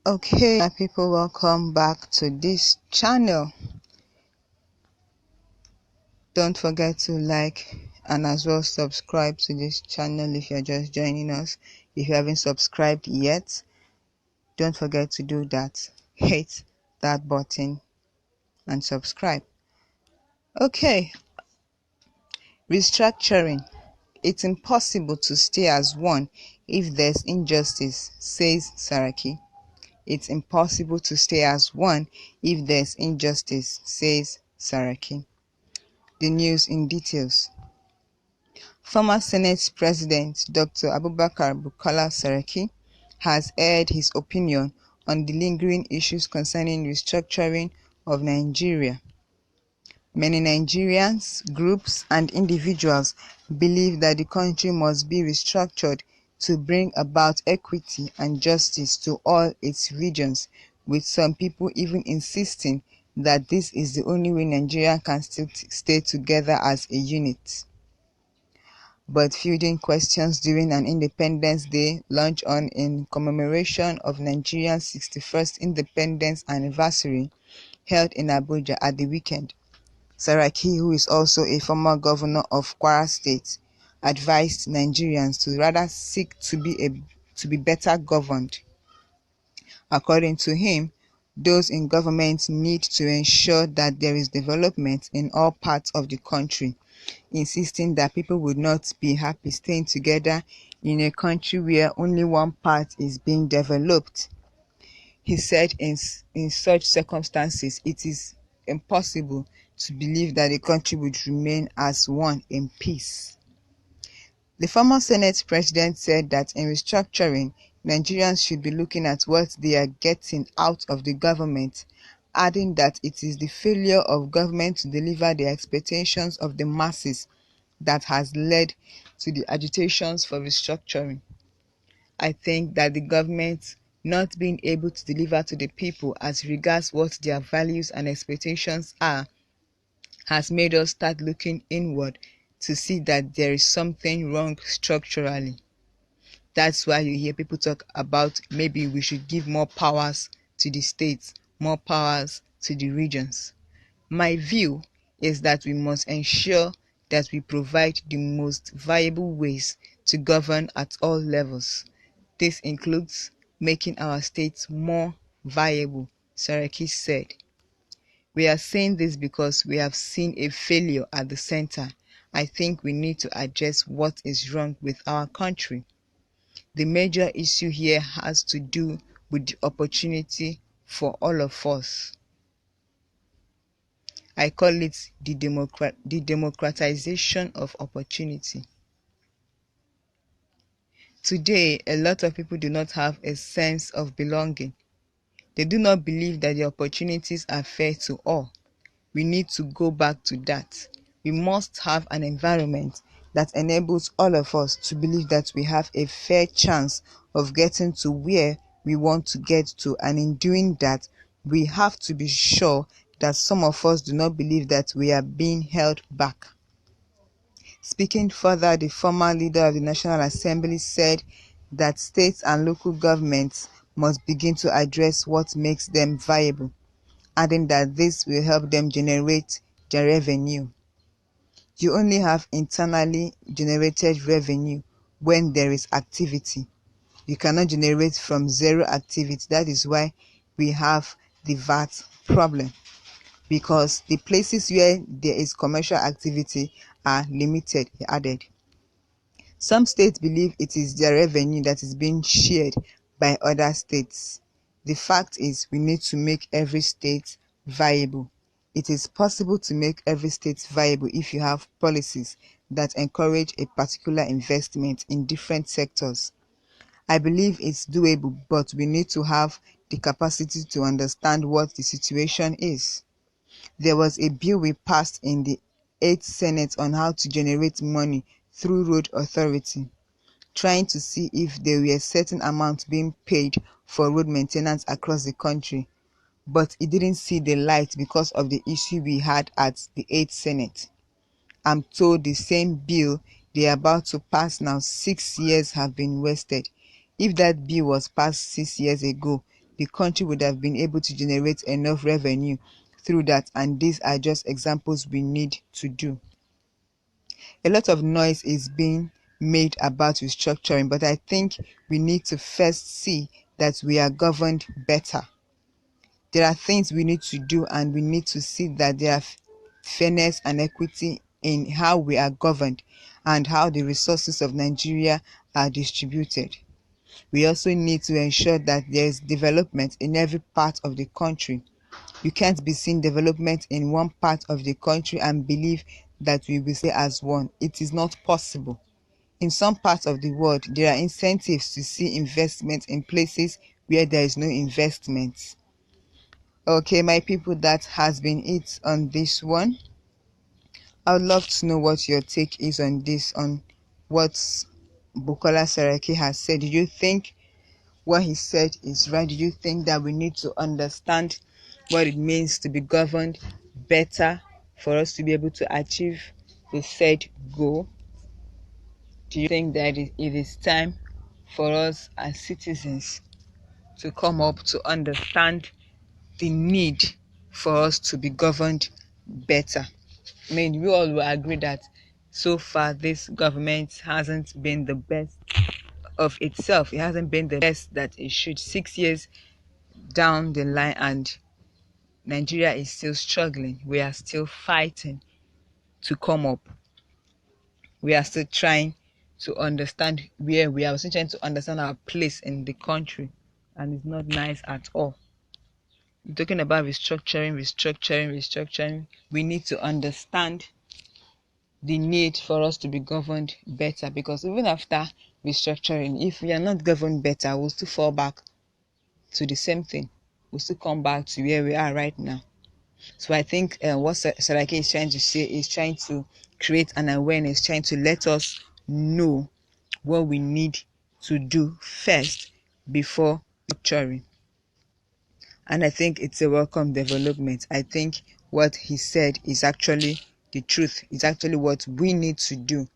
Okay, my people, welcome back to this channel. Don't forget to like and as well subscribe to this channel if you're just joining us. If you haven't subscribed yet, don't forget to do that. Hit that button and subscribe. Okay, restructuring. It's impossible to stay as one if there's injustice, says Saraki. It's impossible to stay as one if there's injustice, says Saraki. The news in details. Former Senate President Dr. Abubakar Bukola Saraki has aired his opinion on the lingering issues concerning restructuring of Nigeria. Many Nigerians, groups and individuals believe that the country must be restructured to bring about equity and justice to all its regions, with some people even insisting that this is the only way Nigeria can still stay together as a unit. But fielding questions during an Independence Day lunch in commemoration of Nigeria's 61st independence anniversary held in Abuja at the weekend, Saraki, who is also a former governor of Kwara State, advised Nigerians to rather seek to be better governed. According to him, those in government need to ensure that there is development in all parts of the country, insisting that people would not be happy staying together in a country where only one part is being developed. He said in such circumstances, it is impossible to believe that the country would remain as one in peace. The former Senate President said that in restructuring, Nigerians should be looking at what they are getting out of the government, adding that it is the failure of government to deliver the expectations of the masses that has led to the agitations for restructuring. I think that the government not being able to deliver to the people as regards what their values and expectations are has made us start looking inward to see that there is something wrong structurally. That's why you hear people talk about maybe we should give more powers to the states, more powers to the regions. My view is that we must ensure that we provide the most viable ways to govern at all levels. This includes making our states more viable, Saraki said. We are saying this because we have seen a failure at the center. I think we need to address what is wrong with our country. The major issue here has to do with the opportunity for all of us. I call it the democratization of opportunity. Today, a lot of people do not have a sense of belonging. They do not believe that the opportunities are fair to all. We need to go back to that. We must have an environment that enables all of us to believe that we have a fair chance of getting to where we want to get to, and in doing that, we have to be sure that some of us do not believe that we are being held back. Speaking further, the former leader of the National Assembly said that states and local governments must begin to address what makes them viable, adding that this will help them generate their revenue. You only have internally generated revenue when there is activity. You cannot generate from zero activity. That is why we have the VAT problem, because the places where there is commercial activity are limited, he added. Some states believe it is their revenue that is being shared by other states. The fact is, we need to make every state viable. It is possible to make every state viable if you have policies that encourage a particular investment in different sectors. I believe it's doable, but we need to have the capacity to understand what the situation is. There was a bill we passed in the 8th Senate on how to generate money through road authority, trying to see if there were certain amounts being paid for road maintenance across the country, but it didn't see the light because of the issue we had at the 8th Senate. I'm told the same bill they are about to pass now, 6 years have been wasted. If that bill was passed 6 years ago, the country would have been able to generate enough revenue through that, and these are just examples we need to do. A lot of noise is being made about restructuring, but I think we need to first see that we are governed better. There are things we need to do, and we need to see that there are fairness and equity in how we are governed and how the resources of Nigeria are distributed. We also need to ensure that there is development in every part of the country. You can't be seeing development in one part of the country and believe that we will stay as one. It is not possible. In some parts of the world, there are incentives to see investment in places where there is no investment. Okay, my people, that has been it on this one. I would love to know what your take is on this, on what Bukola Saraki has said. Do you think what he said is right? Do you think that we need to understand what it means to be governed better for us to be able to achieve the said goal? Do you think that it is time for us as citizens to come up to understand the need for us to be governed better? I mean, we all will agree that so far this government hasn't been the best of itself. It hasn't been the best that it should. 6 years down the line and Nigeria is still struggling. We are still fighting to come up. We are still trying to understand where we are. We're still trying to understand our place in the country, and it's not nice at all. We're talking about restructuring. We need to understand the need for us to be governed better, because even after restructuring, if we are not governed better, we'll still fall back to the same thing. We'll still come back to where we are right now. So I think what Saraki is trying to say is trying to create an awareness, trying to let us know what we need to do first before restructuring. And I think it's a welcome development. I think what he said is actually the truth. It's actually what we need to do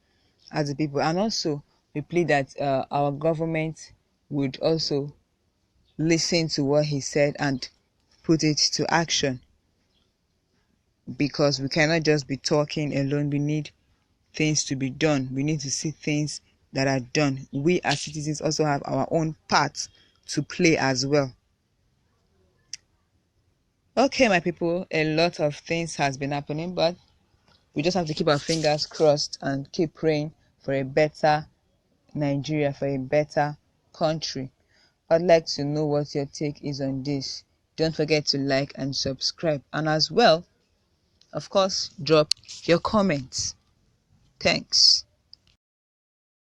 as a people. And also, we plead that our government would also listen to what he said and put it to action, because we cannot just be talking alone. We need things to be done. We need to see things that are done. We as citizens also have our own part to play as well. Okay, my people, a lot of things has been happening, but we just have to keep our fingers crossed and keep praying for a better Nigeria, for a better country. I'd like to know what your take is on this. Don't forget to like and subscribe, and as well, of course, drop your comments. Thanks.